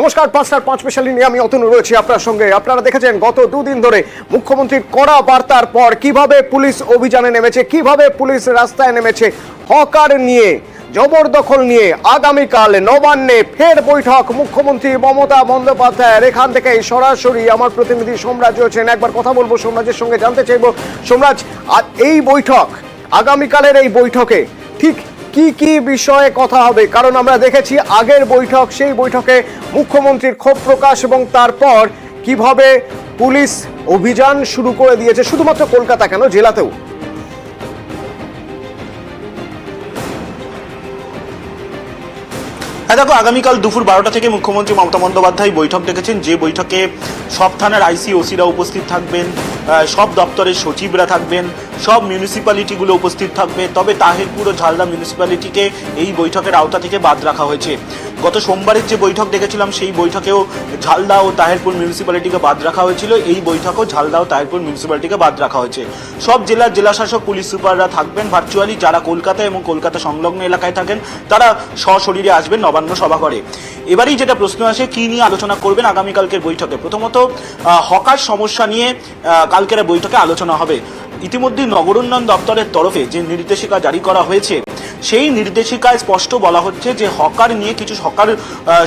নমস্কার, 5:05 স্পেশালি নিয়ে আমি অতনু রয়েছি আপনার সঙ্গে। আপনারা দেখেছেন গত দুদিন ধরে মুখ্যমন্ত্রীর কড়া বার্তার পর কিভাবে পুলিশ অভিযানে নেমেছে, কিভাবে পুলিশ রাস্তায় নেমেছে হকার নিয়ে, জবরদখল নিয়ে। আগামীকাল নবান্নে ফের বৈঠক মুখ্যমন্ত্রী মমতা বন্দ্যোপাধ্যায়ের। এখান থেকে সরাসরি আমার প্রতিনিধি সোমরাজ রয়েছেন, একবার কথা বলবো সোমরাজের সঙ্গে, জানতে চাইবো সোমরাজ এই বৈঠক, আগামীকালের এই বৈঠকে ঠিক কি কি বিষয়ে কথা হবে? কারণ আমরা দেখেছি আগের বৈঠক, সেই বৈঠকে মুখ্যমন্ত্রীর ক্ষোভ প্রকাশ এবং তারপর কিভাবে পুলিশ অভিযান শুরু করে দিয়েছে, শুধুমাত্র কলকাতা কেন, জেলাতেও। হ্যাঁ দেখো, আগামীকাল দুপুর 12টা থেকে মুখ্যমন্ত্রী মমতা বন্দ্যোপাধ্যায় বৈঠক ডেকেছেন, যে বৈঠকে সব থানার আইসি ওসিরা উপস্থিত থাকবেন, সব দপ্তরের সচিবরা থাকবেন, সব মিউনিসিপ্যালিটিগুলো উপস্থিত থাকবে। তবে তাহিরপুর ও ঝালদা মিউনিসিপ্যালিটিকে এই বৈঠকের আওতা থেকে বাদ রাখা হয়েছে। গত সোমবারের যে বৈঠক দেখেছিলাম সেই বৈঠকেও ঝালদা ও তাহিরপুর মিউনিসিপ্যালিটিকে বাদ রাখা হয়েছিল, এই বৈঠকেও ঝালদা ও তাহিরপুর মিউনিসিপ্যালিটিকে বাদ রাখা হয়েছে। সব জেলার জেলাশাসক, পুলিশ সুপাররা থাকবেন ভার্চুয়ালি। যারা কলকাতা এবং কলকাতা সংলগ্ন এলাকায় থাকেন তারা সশরীরে আসবেন নবান্ন সভাঘরে। এবারেই যেটা প্রশ্ন আসে, কি নিয়ে আলোচনা করবেন আগামীকালকের বৈঠকে? প্রথমত হকার সমস্যা নিয়ে কালকের বৈঠকে আলোচনা হবে। ইতিমধ্যেই নগর উন্নয়ন দপ্তরের তরফে যে নির্দেশিকা জারি করা হয়েছে, সেই নির্দেশিকায় স্পষ্ট বলা হচ্ছে যে হকার নিয়ে কিছু হকার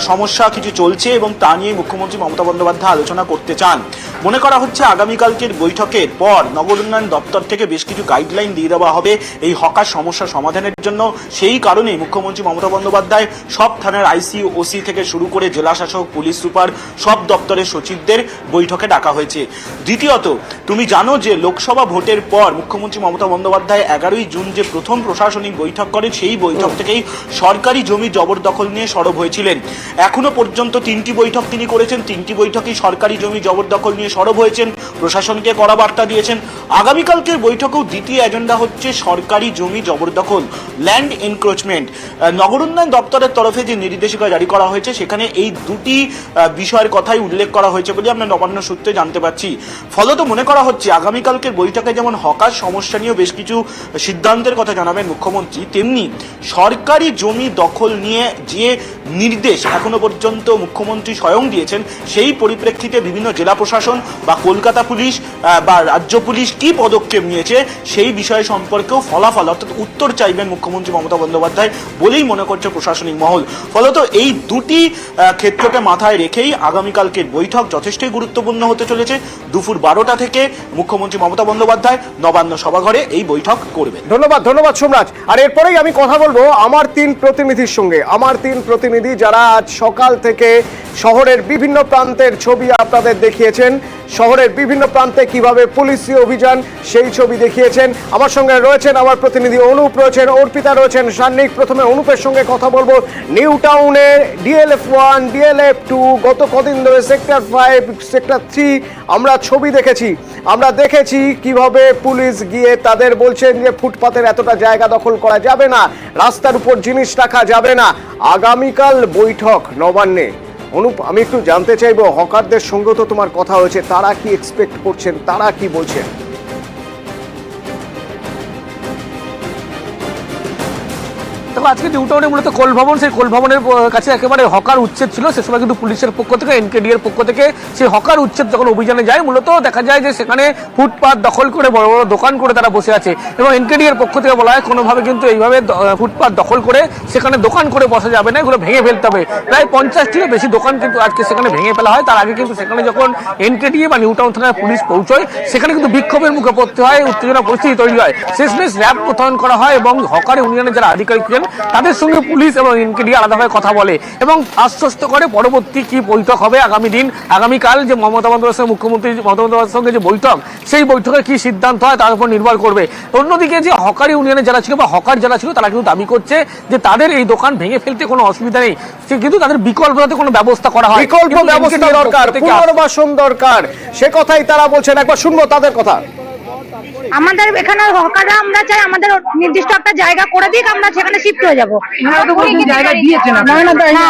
সমস্যা কিছু চলছে এবং তা নিয়ে মুখ্যমন্ত্রী মমতা বন্দ্যোপাধ্যায় আলোচনা করতে চান। মনে করা হচ্ছে আগামীকালকের বৈঠকের পর নগর উন্নয়ন দপ্তর থেকে বেশ কিছু গাইডলাইন দিয়ে দেওয়া হবে এই হকার সমস্যা সমাধানের জন্য। সেই কারণেই মুখ্যমন্ত্রী মমতা বন্দ্যোপাধ্যায় সব থানার আইসি ওসি থেকে শুরু করে জেলাশাসক, পুলিশ সুপার, সব দপ্তরের সচিবদের বৈঠকে ডাকা হয়েছে। দ্বিতীয়ত, তুমি জানো যে লোকসভা ভোটের পর মুখ্যমন্ত্রী মমতা বন্দ্যোপাধ্যায় 11ই জুন যে প্রথম প্রশাসনিক বৈঠক করেন, সেই বৈঠক থেকেই সরকারি জমি জবরদখল নিয়ে সরব হয়েছিলেন। এখনো পর্যন্ত 3টি বৈঠক তিনি করেছেন, 3টি বৈঠকেই সরকারি জমি জবরদখল নিয়ে সরব হয়েছেন, প্রশাসনকে কড়া বার্তা দিয়েছেন। আগামীকালকের বৈঠকেও দ্বিতীয় এজেন্ডা হচ্ছে সরকারি জমি জবরদখল, ল্যান্ড এনক্রোচমেন্ট। নগর উন্নয়ন দপ্তরের তরফে যে নির্দেশিকা জারি করা হয়েছে সেখানে এই দুটি বিষয়ের কথাই উল্লেখ করা হয়েছে বলে আমরা নবান্ন সূত্রে জানতে পারছি। ফলত মনে করা হচ্ছে আগামীকালকের বৈঠকে যেমন হকার সমস্যা নিয়েও বেশ কিছু সিদ্ধান্তের কথা জানাবেন মুখ্যমন্ত্রী, তেমনি সরকারি জমি দখল নিয়ে যে নির্দেশ এখনো পর্যন্ত মুখ্যমন্ত্রী স্বয়ং দিয়েছেন, সেই পরিপ্রেক্ষিতে বিভিন্ন জেলা প্রশাসন বা কলকাতা পুলিশ বা রাজ্য পুলিশ কি পদক্ষেপ নিয়েছে সেই বিষয় সম্পর্কেও ফলাফল অর্থাৎ উত্তর চাইবেন মুখ্যমন্ত্রী মমতা বন্দ্যোপাধ্যায় বলেই মনে করছে প্রশাসনিক মহল। ফলত এই দুটি ক্ষেত্রকে মাথায় রেখেই আগামীকালকের বৈঠক যথেষ্টই গুরুত্বপূর্ণ হতে চলেছে। দুপুর 12টা থেকে মুখ্যমন্ত্রী মমতা বন্দ্যোপাধ্যায় নবান্ন সভাঘরে এই বৈঠক করবেন। ধন্যবাদ সোমরাজ। আর এরপরেই আমি কথা বলবো আমার 3 প্রতিনিধির সঙ্গে। আমার 3 প্রতিনিধি যারা আজ সকাল থেকে শহরের বিভিন্ন প্রান্তের ছবি আপনাদের দেখিয়েছেন, শহরের বিভিন্ন প্রান্তে কিভাবে পুলিশি অভিযান সেই ছবি দেখিয়েছেন। আমার সঙ্গে রয়েছেন আমার প্রতিনিধি অনুপ রয়েছেন, অর্পিতা রয়েছেন, সান্নিক। প্রথমে অনুপের সঙ্গে কথা বলবো। নিউ টাউনের DLF1, DLF2, গত কদিন ধরে সেক্টর 5, সেক্টর 3 আমরা ছবি দেখেছি। আমরা দেখেছি কিভাবে পুলিশ গিয়ে তাদের বলছেন যে ফুটপাতের এতটা জায়গা দখল করা যাবে না, রাস্তার উপর জিনিস রাখা যাবে না। আগামীকাল বৈঠক নবান্নে। অনুপ, আমি একটু জানতে চাইবো, হকারদের সঙ্গে তো তোমার কথা হয়েছে, তারা কি এক্সপেক্ট করছেন, তারা কি বলছেন? আজকে নিউ টাউনে মূলত কোল ভবন, সেই কোল ভবনের কাছে একেবারে হকার উচ্ছেদ ছিল। সে সময় কিন্তু পুলিশের পক্ষ থেকে, NKD এর পক্ষ থেকে সেই হকার উচ্ছেদ যখন অভিযানে যায়, মূলত দেখা যায় যে সেখানে ফুটপাত দখল করে বড় বড় দোকান করে তারা বসে আছে এবং NKD এর পক্ষ থেকে বলা হয় কোনোভাবে কিন্তু এইভাবে ফুটপাত দখল করে সেখানে দোকান করে বসা যাবে না, এগুলো ভেঙে ফেলতে হবে। প্রায় 50টিরও বেশি দোকান কিন্তু আজকে সেখানে ভেঙে ফেলা হয়। তার আগে কিন্তু সেখানে যখন NKD বা নিউ টাউন থানার পুলিশ পৌঁছয়, সেখানে কিন্তু বিক্ষোভের মুখে পড়তে হয়, উত্তেজনা পরিস্থিতি তৈরি হয়। শেষমেশ র্যাব মোতায়েন করা হয় এবং হকার ইউনিয়নের যারা আধিকারিক ছিলেন তাদের সঙ্গে পুলিশ এবং NKD আলাদাভাবে কথা বলে এবং আশ্বস্ত করে পরবর্তী কি বৈঠক হবে আগামী দিন, আগামীকাল যে মমতা বন্দ্যোপাধ্যায় মুখ্যমন্ত্রী মমতা বন্দ্যোপাধ্যায়ের সঙ্গে যে বৈঠক, সেই বৈঠকে কি সিদ্ধান্ত হয় তার উপর নির্ভর করবে। অন্যদিকে যে হকার ইউনিয়নে যারা ছিল বা হকার যারা ছিল তারা কিন্তু দাবি করছে যে তাদের এই দোকান ভেঙে ফেলতে কোনো অসুবিধা নেই, কিন্তু তাদের বিকল্পতে কোনো ব্যবস্থা করা হয়, বিকল্প ব্যবস্থা দরকার, পুনর্বাসন দরকার, সে কথাই তারা বলছেন। একবার শুনবো তাদের কথা। আমাদের এখানে হকাররা আমরা চাই আমাদের নির্দিষ্ট একটা জায়গা করে দিক, আমরা সেখানে শিফট হয়ে যাবো। জায়গা দিয়েছে না,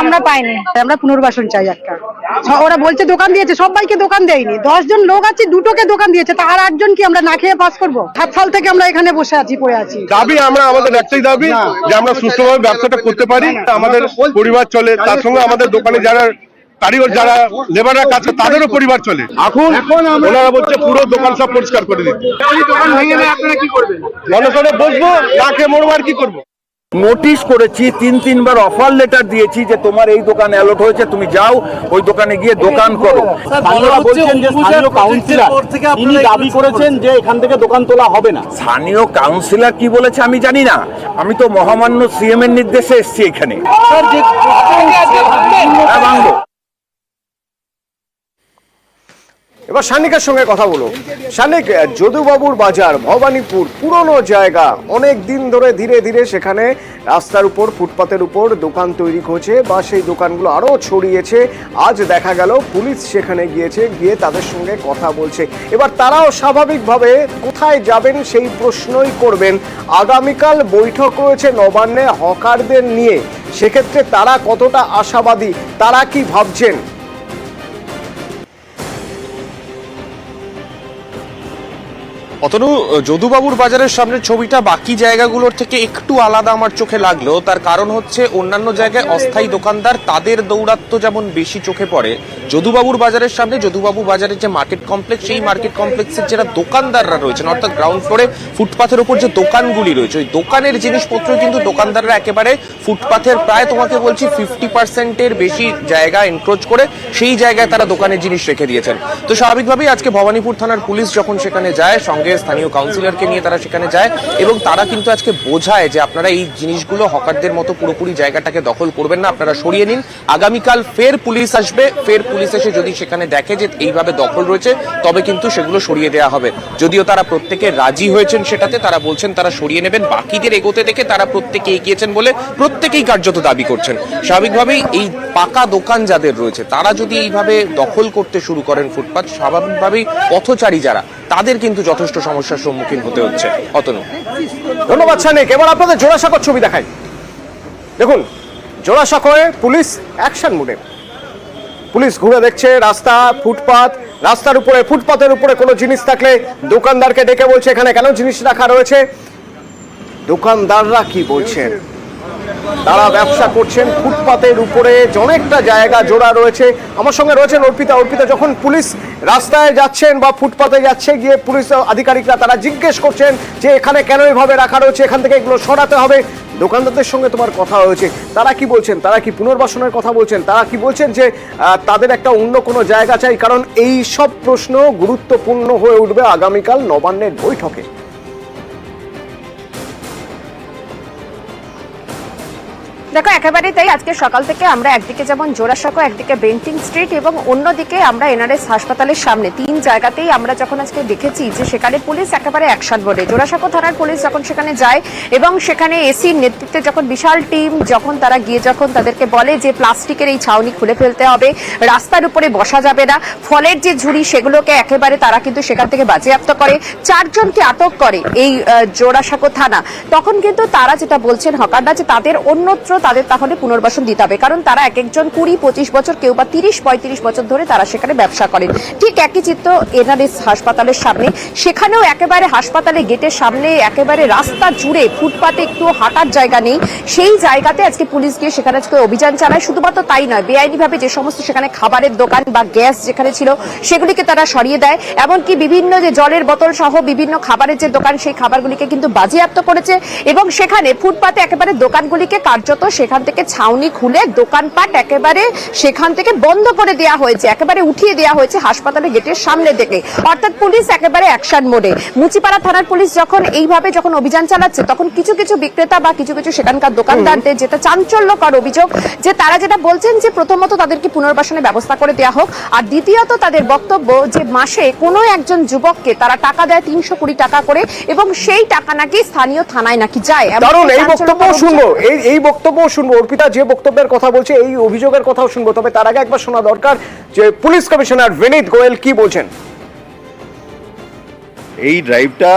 আমরা পাইনি, আমরা পুনর্বাসন চাই একটা। ওরা বলছে দোকান দিয়েছে, সবাইকে দোকান দেয়নি। 10 জন লোক আছে, দুটোকে দোকান দিয়েছে, তার 8 জন কি আমরা না খেয়ে পাস করবো? 7 সাল থেকে আমরা এখানে বসে আছি, পড়ে আছি। দাবি আমাদের একটাই দাবি যে আমরা সুষ্ঠুভাবে ব্যবসাটা করতে পারি, আমাদের পরিবার চলে, তার সঙ্গে আমাদের দোকানে যারা কারিগর যারা লেবাররা কাজ করে তাদেরও পরিবার চলে। এখন ওনারা বলছে পুরো দোকান সব পরিষ্কার করে দিতে। মনে করে বসবো, না খেয়ে মরবো, আর কি করবো। নোটিশ করেছি, তিনবার অফার লেটার দিয়েছি যে তোমার এই দোকান অ্যালট হয়েছে, তুমি যাও ওই দোকানে গিয়ে দোকান করো। স্থানীয়রা বলছেন যে স্থানীয় কাউন্সিলর তিনি দাবি করেছেন যে এখান থেকে দোকান তোলা হবে না। স্থানীয় কাউন্সিলর কি বলেছে আমি জানি না, আমি তো মহামান্য সিএম এর নির্দেশে এসেছি এখানে। হ্যাঁ, ভাঙবো। এবার সানিকের সঙ্গে কথা বলো। সানিক, যদুবাবুর বাজার ভবানীপুর পুরনো জায়গা, অনেক দিন ধরে ধীরে ধীরে সেখানে রাস্তার উপর ফুটপাতের উপর দোকান তৈরি হয়েছে বা সেই দোকানগুলো আরও ছড়িয়েছে। আজ দেখা গেল পুলিশ সেখানে গিয়েছে, গিয়ে তাদের সঙ্গে কথা বলছে। এবার তারাও স্বাভাবিকভাবে কোথায় যাবেন সেই প্রশ্নই করবেন। আগামীকাল বৈঠক রয়েছে নবান্নে হকারদের নিয়ে, সেক্ষেত্রে তারা কতটা আশাবাদী, তারা কি ভাবছেন? অতনু, যদুবাবুর বাজারের সামনের ছবিটা বাকি জায়গাগুলোর থেকে একটু আলাদা আমার চোখে লাগলো। তার কারণ হচ্ছে অন্যান্য জায়গায় অস্থায়ী দোকানদার তাদের দৌরাত্ম্য যেমন বেশি চোখে পড়ে, যদুবাবুর বাজারের সামনে যদুবাবু বাজারের যে মার্কেট কমপ্লেক্স, সেই মার্কেট কমপ্লেক্সের যারা দোকানদাররা রয়েছেন, অর্থাৎ গ্রাউন্ড ফ্লোরে ফুটপাথের উপর যে দোকানগুলি রয়েছে, ওই দোকানের জিনিসপত্র কিন্তু দোকানদাররা একেবারে ফুটপাথের প্রায় তোমাকে বলছি 50%-এর বেশি জায়গা এনক্রোচ করে সেই জায়গায় তারা দোকানের জিনিস রেখে দিয়েছেন। তো স্বাভাবিকভাবেই আজকে ভবানীপুর থানার পুলিশ যখন সেখানে যায়, সঙ্গে স্থানীয় কাউন্সিলরকে নিয়ে তারা সেখানে যায় এবং তারা কিন্তু আজকে বোঝায় যে আপনারা এই জিনিসগুলো হকারদের মতো পুরোপুরি জায়গাটাকে দখল করবেন না, আপনারা সরিয়ে নিন। আগামীকাল ফের পুলিশ আসবে, ফের পুলিশ এসে যদি সেখানে দেখে যে এইভাবে দখল রয়েছে তবে কিন্তু সেগুলো সরিয়ে দেওয়া হবে। যদিও তারা প্রত্যেকে রাজি হয়েছেন সেটাতে, তারা বলছেন তারা সরিয়ে নেবেন। বাকিদের এগোতে দেখে তারা প্রত্যেকে এগিয়েছেন বলে প্রত্যেকেই কার্যত দাবি করছেন। স্বাভাবিকভাবেই এই পাকা দোকান যাদের রয়েছে তারা যদি এইভাবে দখল করতে শুরু করেন ফুটপাত, স্বাভাবিকভাবেই পথচারী যারা, তাদের কিন্তু যথেষ্ট সমস্যার সম্মুখীন হতে হচ্ছে। অতনু, ধন্যবাদ সানিক। এবার আপনাদের জোড়াসাঁকোর ছবি দেখাই। দেখুন, জোড়াসাঁকোয়ে পুলিশ অ্যাকশন মোডে। পুলিশ ঘুরে দেখছে রাস্তা, ফুটপাত, রাস্তার উপরে ফুটপাতের উপরে কোনো জিনিস থাকলে দোকানদারকে ডেকে বলছে এখানে কেন জিনিস রাখা রয়েছে। দোকানদাররা কি বলছেন? তারা ব্যবসা করছেন ফুটপাতের উপরে, অনেকটা জায়গা জোড়া রয়েছে। আমার সঙ্গে রয়েছেন অর্পিতা। অর্পিতা, যখন পুলিশ রাস্তায় যাচ্ছেন বা ফুটপাতে যাচ্ছে, গিয়ে পুলিশ আধিকারিকরা তারা জিজ্ঞেস করছেন যে এখানে কেন এভাবে রাখা রয়েছে, এখান থেকে এগুলো সরাতে হবে। দোকানদারদের সঙ্গে তোমার কথা হয়েছে, তারা কি বলছেন? তারা কি পুনর্বাসনের কথা বলছেন? তারা কি বলছেন যে তাদের একটা অন্য কোনো জায়গা চাই? কারণ এই সব প্রশ্ন গুরুত্বপূর্ণ হয়ে উঠবে আগামীকাল নবান্নের বৈঠকে। দেখো, একেবারে তাই। আজকে সকাল থেকে আমরা একদিকে যেমন জোড়াসাঁকো, একদিকে বেন্টিং স্ট্রিট এবং অন্যদিকে আমরা এনআরএস হাসপাতালের সামনে, তিন জায়গাতেই আমরা যখন আজকে দেখেছি যে সেখানে পুলিশ একেবারে অ্যাকশন মোডে। জোড়াসাঁকো থানার পুলিশ যখন সেখানে যায় এবং সেখানে এসির নেতৃত্বে যখন বিশাল টিম যখন তারা গিয়ে যখন তাদেরকে বলে যে প্লাস্টিকের এই ছাউনি খুলে ফেলতে হবে, রাস্তার উপরে বসা যাবে না, ফলের যে ঝুড়ি সেগুলোকে একেবারে তারা কিন্তু সেখান থেকে বাজেয়াপ্ত করে, 4 জনকে আটক করে এই জোড়াসাঁকো থানা। তখন কিন্তু তারা যেটা বলছেন হকাররা, যে তাদের অন্যত্র তাদের তাহলে পুনর্বাসন দিতে হবে, কারণ তারা এক একজন 20-25 বছর, কেউ বা 30-35 বছর ধরে তারা সেখানে ব্যবসা করেন। ঠিক একই চিত্র এনআরএস হাসপাতালের সামনে, সেখানেও একেবারে হাসপাতালের গেটের সামনে একেবারে রাস্তা জুড়ে ফুটপাতে একটু হাঁটার জায়গা নেই, সেই জায়গাতে আজকে পুলিশ গিয়ে সেখানে আজকে অভিযান চালায়। শুধুমাত্র তাই নয়, বেআইনিভাবে যে সমস্ত সেখানে খাবারের দোকান বা গ্যাস যেখানে ছিল সেগুলিকে তারা সরিয়ে দেয়, এমনকি বিভিন্ন যে জলের বোতল সহ বিভিন্ন খাবারের যে দোকান সেই খাবারগুলিকে কিন্তু বাজেয়াপ্ত করেছে এবং সেখানে ফুটপাতে একেবারে দোকানগুলিকে কার্যত সেখান থেকে ছাউনি খুলে দোকানপাট একেবারে সেখান থেকে বন্ধ করে দেওয়া হয়েছে, একেবারে উঠিয়ে দেওয়া হয়েছে হাসপাতালের গেটের সামনে থেকে। অর্থাৎ পুলিশ একেবারে অ্যাকশন মোডে। মুচিপাড়া থানার পুলিশ যখন এইভাবে যখন অভিযান চালাচ্ছে, তখন কিছু কিছু বিক্রেতা বা কিছু কিছু সেখানকার দোকানদারদের যেটা চাঞ্চল্যকর অভিযোগ, যে তারা যেটা বলছেন যে প্রথমত তাদেরকে পুনর্বাসনের ব্যবস্থা করে দেওয়া হোক, আর দ্বিতীয়ত তাদের বক্তব্য যে মাসে কোনো একজন যুবককে তারা টাকা দেয় 320 টাকা করে এবং সেই টাকা নাকি স্থানীয় থানায় নাকি যায়। কারণ এই বক্তব্য শুনবো, এই বক্তব্য শুনবো অর্পিতা, যে বক্তব্যের কথা বলছে, এই অভিযোগের কথাও শুনবো। তবে তার আগে একবার শোনা দরকার যে পুলিশ কমিশনার বিনীত গোয়েল কি বলছেন। এই ড্রাইভটা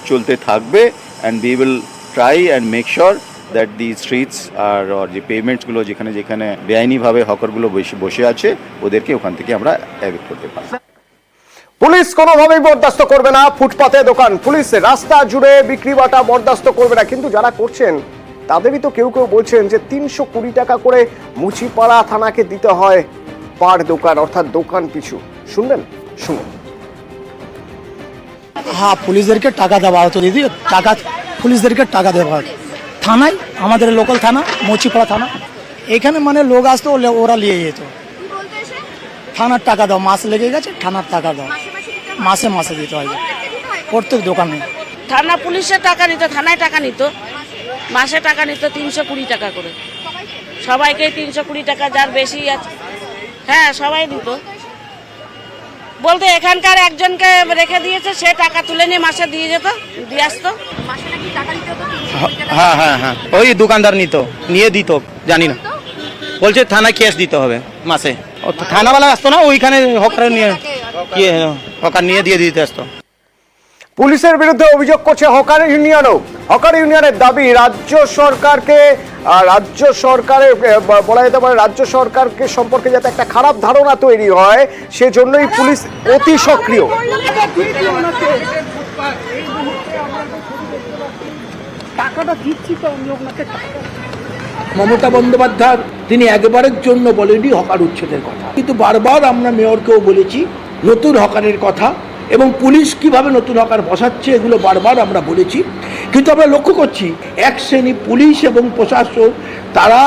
চলতে থাকবে and we will try and make sure that the streets আর যে পেমেন্টসগুলো যেখানে যেখানে বেআইনিভাবে হকারগুলো বসে আছে ওদেরকে ওখান থেকে আমরা এভিক্ট করতে পারি। পুলিশ কোনোভাবেই বরদাস্ত করবে না ফুটপাতে দোকান, পুলিশ রাস্তা জুড়ে বিক্রি বাটা বরদাস্ত করবে না। কিন্তু যারা করছেন তাদেরই তো কেউ কেউ বলছেন যে 320 টাকা করে মুচিপাড়া থানাকে দিতে হয় পার দোকান, অর্থাৎ দোকান পিছু। শুনবেন, শুনুন। হ্যাঁ, পুলিশদেরকে টাকা দেওয়া হতো দিদি, টাকা পুলিশদেরকে টাকা দেওয়া হতো থানায়, আমাদের লোকাল থানা মুচিপাড়া থানা, এখানে মানে লোক আসতো ওরা নিয়ে যেত। থানার টাকা দাও, মাস লেগে গেছে, থানার টাকা দাও, মাসে মাসে দিতে হয় প্রত্যেক দোকানে। থানা পুলিশের টাকা নিত, থানায় টাকা নিত, মাসে টাকা নিত 320 টাকা করে, সবাইকে 320 টাকা, যার বেশি আছে হ্যাঁ সবাই দিত। বলতে এখানকার একজনকে রেখে দিয়েছে, সে টাকা তুলে নিয়ে মাসে দিয়ে যেত, দিয়ে আসতো। হ্যাঁ হ্যাঁ হ্যাঁ, ওই দোকানদার নিত, নিয়ে দিত, জানি না, বলছে থানায় কেস দিতে হবে মাসে। থানাওয়ালা আসতো না, ওইখানে হকার নিয়ে হকার নিয়ে দিয়ে দিতে আসতো। পুলিশের বিরুদ্ধে অভিযোগ করছে হকার ইউনিয়নও। হকার ইউনিয়নের দাবি রাজ্য সরকারকে, রাজ্য সরকারের বলা যেতে পারে রাজ্য সরকারকে সম্পর্কে যাতে একটা খারাপ ধারণা তৈরি হয়, সেজন্যই পুলিশ অতি সক্রিয়। মমতা বন্দ্যোপাধ্যায় তিনি একবারের জন্য বলেনি হকার উচ্ছেদের কথা, কিন্তু বারবার আমরা মেয়রকেও বলেছি নতুন হকারের কথা, এবং পুলিশ কিভাবে নতুন হকার বসাচ্ছে এগুলো বারবার আমরা বলেছি। কিন্তু আমরা লক্ষ্য করছি এক শ্রেণী পুলিশ এবং প্রশাসন তারা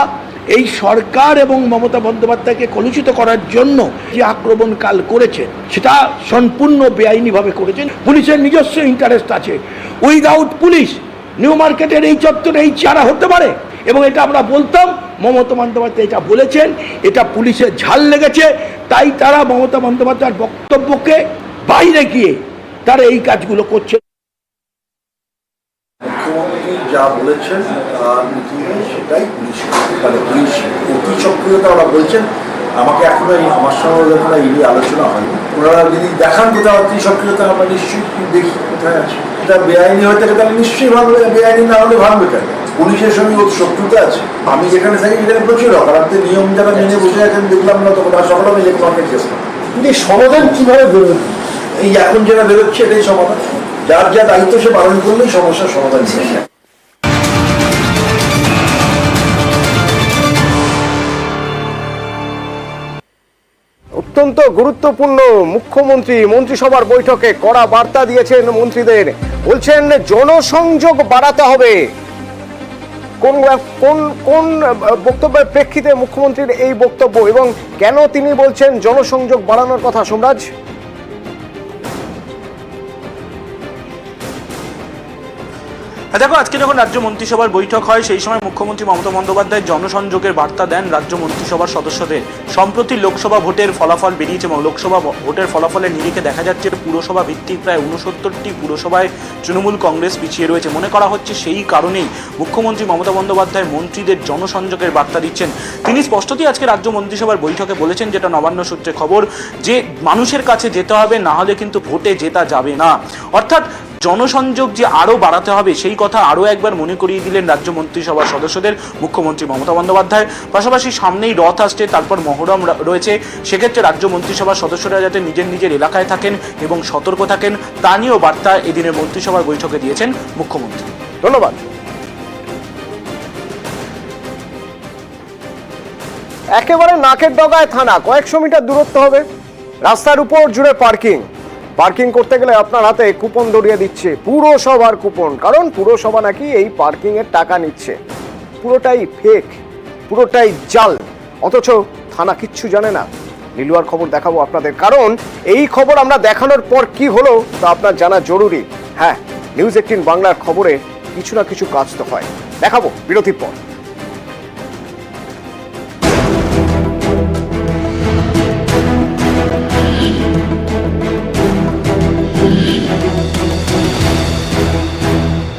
এই সরকার এবং মমতা বন্দ্যোপাধ্যায়কে কলুষিত করার জন্য যে আক্রমণ কাল করেছে সেটা সম্পূর্ণ বেআইনিভাবে করেছেন। পুলিশের নিজস্ব ইন্টারেস্ট আছে। উইদাউট পুলিশ নিউ মার্কেটের এই চত্বরে এই চেহারা হতে পারে, এবং এটা আমরা বলতাম, মমতা বন্দ্যোপাধ্যায় এটা বলেছেন, এটা পুলিশের ঝাল লেগেছে, তাই তারা মমতা বন্দ্যোপাধ্যায়ের বক্তব্যকে বাইরে গিয়ে তারা এই কাজগুলো করছে। মুখ্যমন্ত্রী যা বলেছেন সেটাই পুলিশ, মানে পুলিশ অতি সক্রিয়তা ওরা বলছেন। আমাকে এখনো আমার সঙ্গে কোনো এই আলোচনা হয়নি। ওনারা যদি দেখান কোথাও অতি সক্রিয়তা, আমরা নিশ্চয়ই দেখি কোথায় আছে। এটা বেআইনি হয়ে থাকে তাহলে নিশ্চয়ই ভাববে, বেআইনি না হলে ভাববে কেন? পুলিশের সঙ্গে অতি শত্রুতা আছে। আমি যেখানে থাকি সেখানে প্রচুর অপরাধের নিয়ম যারা মেনে বসে আছেন দেখলাম না, তখন আর সকালে আমি মার্কেট গেছিলাম। কিন্তু এই সমাধান কীভাবে বেরোবে? এই এখন যেটা বেরোচ্ছে এটাই সমাধান। যার যা দায়িত্ব সে পালন করলেই সমস্যার সমাধান হয়ে যায়। অত্যন্ত গুরুত্বপূর্ণ, মুখ্যমন্ত্রী মন্ত্রিসভার বৈঠকে কড়া বার্তা দিয়েছেন মন্ত্রীদের। বলছেন জনসংযোগ বাড়াতে হবে। কোন কোন কোন বক্তব্যের প্রেক্ষিতে মুখ্যমন্ত্রীর এই বক্তব্য, এবং কেন তিনি বলছেন জনসংযোগ বাড়ানোর কথা? সোমরাজ, দেখো, আজকে যখন রাজ্য মন্ত্রিসভার বৈঠক হয় সেই সময় মুখ্যমন্ত্রী মমতা বন্দ্যোপাধ্যায় জনসংযোগের বার্তা দেন রাজ্য মন্ত্রিসভার সদস্যদের। সম্প্রতি লোকসভা ভোটের ফলাফল বেরিয়েছে এবং লোকসভা ভোটের ফলাফলের নিরিখে দেখা যাচ্ছে পুরসভা ভিত্তিক প্রায় 69টি পুরসভায় তৃণমূল কংগ্রেস পিছিয়ে রয়েছে। মনে করা হচ্ছে সেই কারণেই মুখ্যমন্ত্রী মমতা বন্দ্যোপাধ্যায় মন্ত্রীদের জনসংযোগের বার্তা দিচ্ছেন। তিনি স্পষ্টতই আজকে রাজ্য মন্ত্রিসভার বৈঠকে বলেছেন, যেটা নবান্ন সূত্রে খবর, যে মানুষের কাছে যেতে হবে, না হলে কিন্তু ভোটে জেতা যাবে না। অর্থাৎ জনসংযোগ যে আরও বাড়াতে হবে সেই কথা আরও একবার মনে করিয়ে দিলেন রাজ্য মন্ত্রিসভার সদস্যদের মুখ্যমন্ত্রী মমতা বন্দ্যোপাধ্যায়। পাশাপাশি সামনেই রথ আসছে, তারপর মহরম রয়েছে, সেক্ষেত্রে রাজ্য মন্ত্রিসভার সদস্যরা যাতে নিজের নিজের এলাকায় থাকেন এবং সতর্ক থাকেন তা নিয়েও বার্তা এদিনের মন্ত্রিসভার বৈঠকে দিয়েছেন মুখ্যমন্ত্রী। ধন্যবাদ। একেবারে নাকের ডগায় থানা, কয়েকশো মিটার দূরত্ব হবে, রাস্তার উপর জুড়ে পার্কিং। পার্কিং করতে গেলে আপনার হাতে কুপন ধরিয়ে দিচ্ছে, পুরসভার কুপন, কারণ পুরসভা নাকি এই পার্কিং এর টাকা নিচ্ছে। পুরোটাই ফেক, পুরোটাই জাল, অথচ থানা কিচ্ছু জানে না। লিলুয়ার খবর দেখাবো আপনাদের, কারণ এই খবর আমরা দেখানোর পর কি হলো তা আপনার জানা জরুরি। হ্যাঁ, নিউজ 18 বাংলার খবরে কিছু না কিছু কাজ তো হয়, দেখাবো বিরতির পর।